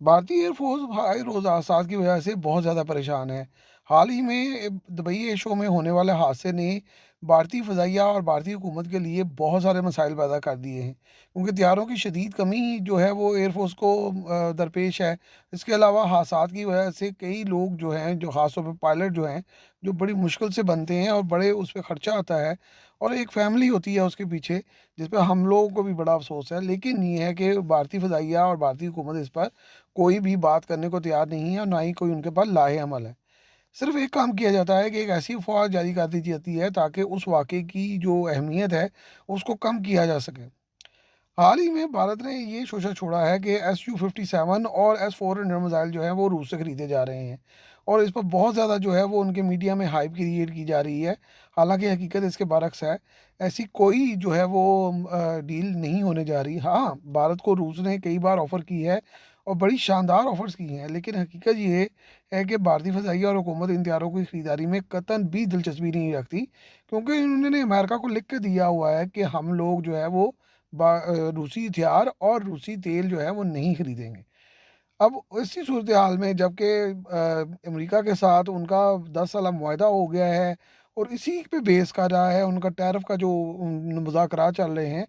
भारतीय एयरफोर्स भाई रोज हादसात की वजह से बहुत ज़्यादा परेशान है। हाल ही में दुबई एयर शो में होने वाले हादसे ने भारतीय फ़ज़ाइया और भारतीय हुकूमत के लिए बहुत सारे मसाइल पैदा कर दिए हैं, क्योंकि तैयारों की शदीद कमी जो है वो एयरफोर्स को दरपेश है। इसके अलावा हादसात की वजह से कई लोग जो हैं, जो ख़ास तौर पे पायलट जो हैं, जो बड़ी मुश्किल से बनते हैं और बड़े उस पे ख़र्चा आता है और एक फ़ैमिली होती है उसके पीछे, जिस पे हम लोगों को भी बड़ा अफ़सोस है। लेकिन ये है कि भारतीय फ़ज़ाइया और भारतीय हुकूमत इस पर कोई भी बात करने को तैयार नहीं है और ना ही कोई उनके पास लाहे-अमल है। सिर्फ़ एक काम किया जाता है कि एक ऐसी अफ़वाह जारी कर दी जाती है ताकि उस वाक़ये की जो अहमियत है, उसको कम किया जा सके। हाल ही में भारत ने ये शोषा छोड़ा है कि SU-57 और S-400 मिसाइल जो हैं वो रूस से खरीदे जा रहे हैं और इस पर बहुत ज़्यादा जो है वो उनके मीडिया में हाइप क्रिएट की जा रही है। हालाँकि हकीकत इसके बरअक्स है। ऐसी कोई जो है वो डील नहीं होने जा रही। हाँ, भारत को रूस ने कई बार ऑफ़र की है और बड़ी शानदार ऑफ़र्स की हैं, लेकिन हकीकत ये है कि भारतीय फ़ज़ाइया और हुकूमत इन हथियारों की खरीदारी में कतई भी दिलचस्पी नहीं रखती, क्योंकि इन्होंने अमेरिका को लिख के दिया हुआ है कि हम लोग जो है वो रूसी हथियार और रूसी तेल जो है वो नहीं खरीदेंगे। अब इसी सूरत हाल में जबकि अमेरिका के साथ उनका 10 साला मुआहदा हो गया है और इसी पे बेस कर रहा है उनका टैरिफ का जो मुज़ाकरात चल रहे हैं,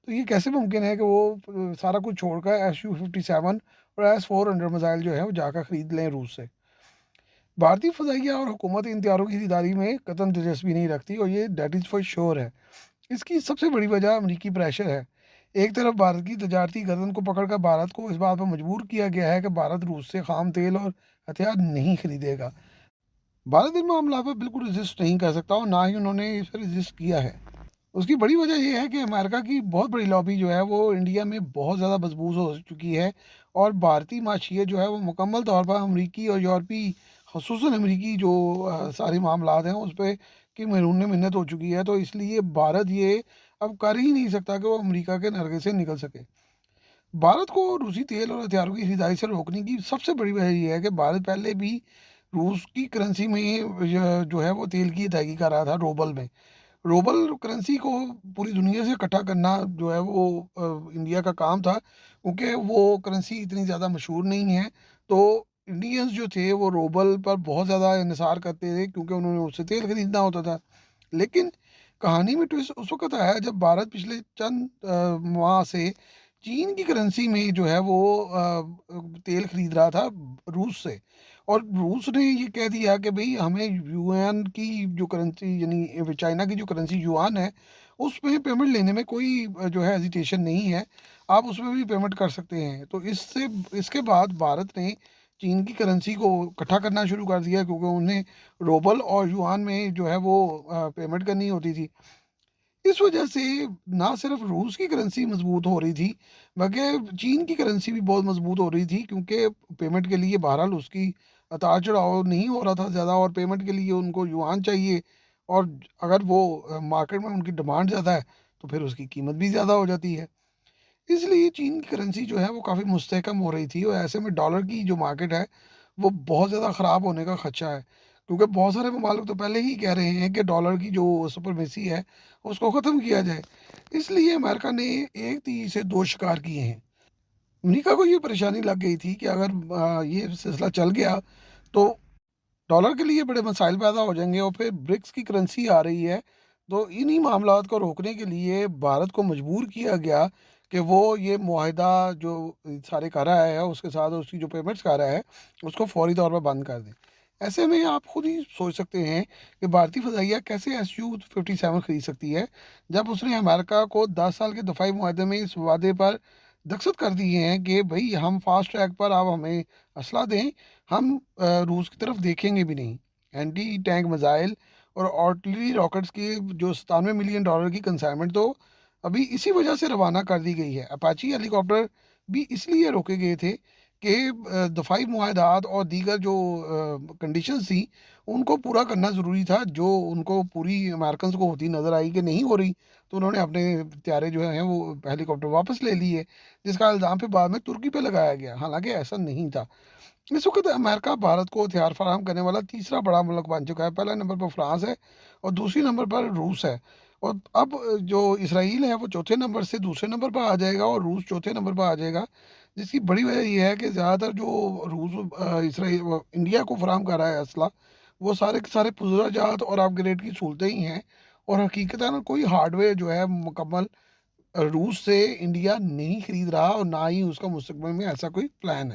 तो ये कैसे मुमकिन है कि वो सारा कुछ छोड़कर SU-57 और S-400 मिसाइल जो है वो जाकर खरीद लें रूस से। भारतीय फ़ज़ाइया और हुकूमत इन हथियारों की खरीदारी में कतई दिलचस्पी नहीं रखती और ये दैट इज़ फॉर श्योर है। इसकी सबसे बड़ी वजह अमरीकी प्रेशर है। एक तरफ भारत की तजारती गर्दन को पकड़कर भारत को इस बात पर मजबूर किया गया है कि भारत रूस से खाम तेल और हथियार नहीं खरीदेगा। भारत इन मामला पर बिल्कुल रजिस्ट नहीं कर सकता और ना ही उन्होंने इस पर रजिस्ट किया है। उसकी बड़ी वजह ये है कि अमेरिका की बहुत बड़ी लॉबी जो है वो इंडिया में बहुत ज़्यादा मजबूत हो चुकी है और भारतीय माशियत जो है वो मुकम्मल तौर पर अमरीकी और यूरोपी, ख़ुसूसन अमरीकी जो सारे मामलात हैं उस पे की मरून मिन्नत हो चुकी है। तो इसलिए भारत ये अब कर ही नहीं सकता कि वो अमेरिका के नरगे से निकल सके। भारत को रूसी तेल और हथियारों की खरीदारी से रोकने की सबसे बड़ी वजह ये है कि भारत पहले भी रूस की करेंसी में जो है वो तेल की अदायगी कर रहा था, रूबल में। रूबल करेंसी को पूरी दुनिया से इकट्ठा करना जो है वो इंडिया का काम था, क्योंकि वो करेंसी इतनी ज़्यादा मशहूर नहीं है। तो इंडियंस जो थे वो रूबल पर बहुत ज़्यादा इन्हिसार करते थे, क्योंकि उन्होंने उससे तेल खरीदना होता था। लेकिन कहानी में ट्विस्ट उस वक़्त आया जब भारत पिछले चंद माह से चीन की करेंसी में जो है वो तेल खरीद रहा था रूस से। और रूस ने ये कह दिया कि भई हमें युआन की जो करेंसी, यानी चाइना की जो करेंसी युआन है, उसमें पेमेंट लेने में कोई जो है हेजिटेशन नहीं है। आप उसमें भी पेमेंट कर सकते हैं। तो इसके बाद भारत ने चीन की करेंसी को इकट्ठा करना शुरू कर दिया, क्योंकि उन्हें रूबल और युआन में जो है वो पेमेंट करनी होती थी। इस वजह से ना सिर्फ रूस की करेंसी मजबूत हो रही थी, बल्कि चीन की करेंसी भी बहुत मजबूत हो रही थी, क्योंकि पेमेंट के लिए बहरहाल उसकी उतार चढ़ाव नहीं हो रहा था ज़्यादा और पेमेंट के लिए उनको युआन चाहिए। और अगर वो मार्केट में उनकी डिमांड ज़्यादा है तो फिर उसकी कीमत भी ज़्यादा हो जाती है। इसलिए चीन की करेंसी जो है वो काफ़ी मुस्तहकम हो रही थी और ऐसे में डॉलर की जो मार्केट है वो बहुत ज़्यादा ख़राब होने का खदशा है, क्योंकि बहुत सारे ममालिक तो पहले ही कह रहे हैं कि डॉलर की जो सुपरमेसी है उसको ख़त्म किया जाए। इसलिए अमेरिका ने एक तीर से दो शिकार किए हैं। अमेरिका को ये परेशानी लग गई थी कि अगर ये सिलसिला चल गया तो डॉलर के लिए बड़े मसाइल पैदा हो जाएंगे और फिर ब्रिक्स की करेंसी आ रही है। तो इन्हीं मामलात को रोकने के लिए भारत को मजबूर किया गया कि वो ये मुआहदा जो सारे कर रहा है उसके साथ उसकी जो पेमेंट्स कर रहा है उसको फौरी तौर पर बंद कर दें। ऐसे में आप खुद ही सोच सकते हैं कि भारतीय फ़ज़ाइया कैसे SU-57 खरीद सकती है, जब उसने अमेरिका को 10 साल के दफाई मुआहदे में इस वादे पर दस्तखत कर दिए हैं कि भाई हम फास्ट ट्रैक पर आप हमें असला दें, हम रूस की तरफ देखेंगे भी नहीं। एंटी टैंक मिसाइल और आर्टिलरी रॉकेट्स की जो 97 मिलियन डॉलर की कंसाइनमेंट तो अभी इसी वजह से रवाना कर दी गई है। अपाची हेलीकॉप्टर भी इसलिए रोके गए थे कि दफाई मुआहदात और दीगर जो कंडीशंस थी उनको पूरा करना ज़रूरी था, जो उनको पूरी अमेरिकन को होती नज़र आई कि नहीं हो रही। तो उन्होंने अपने त्यारे जो हैं वो हेलीकॉप्टर वापस ले लिए, जिसका इल्ज़ाम फिर बाद में तुर्की पे लगाया गया, हालांकि ऐसा नहीं था। इस वक्त अमेरिका भारत को हथियार फराहम करने वाला तीसरा बड़ा मुल्क बन चुका है। पहला नंबर पर फ्रांस है और दूसरी नंबर पर रूस है। और अब जो इसराइल है वो चौथे नंबर से दूसरे नंबर पर आ जाएगा और रूस चौथे नंबर पर आ जाएगा, जिसकी बड़ी वजह ये है कि ज़्यादातर जो रूस इसराइल इंडिया को फराहम कर रहा है असला, वो सारे के सारे पुज़्ज़ा-जात और अपग्रेड की सहूलतें ही हैं, और हकीकतन कोई हार्डवेयर जो है मुकम्मल रूस से इंडिया नहीं खरीद रहा, और ना ही उसका मुस्तकबिल में ऐसा कोई प्लान है।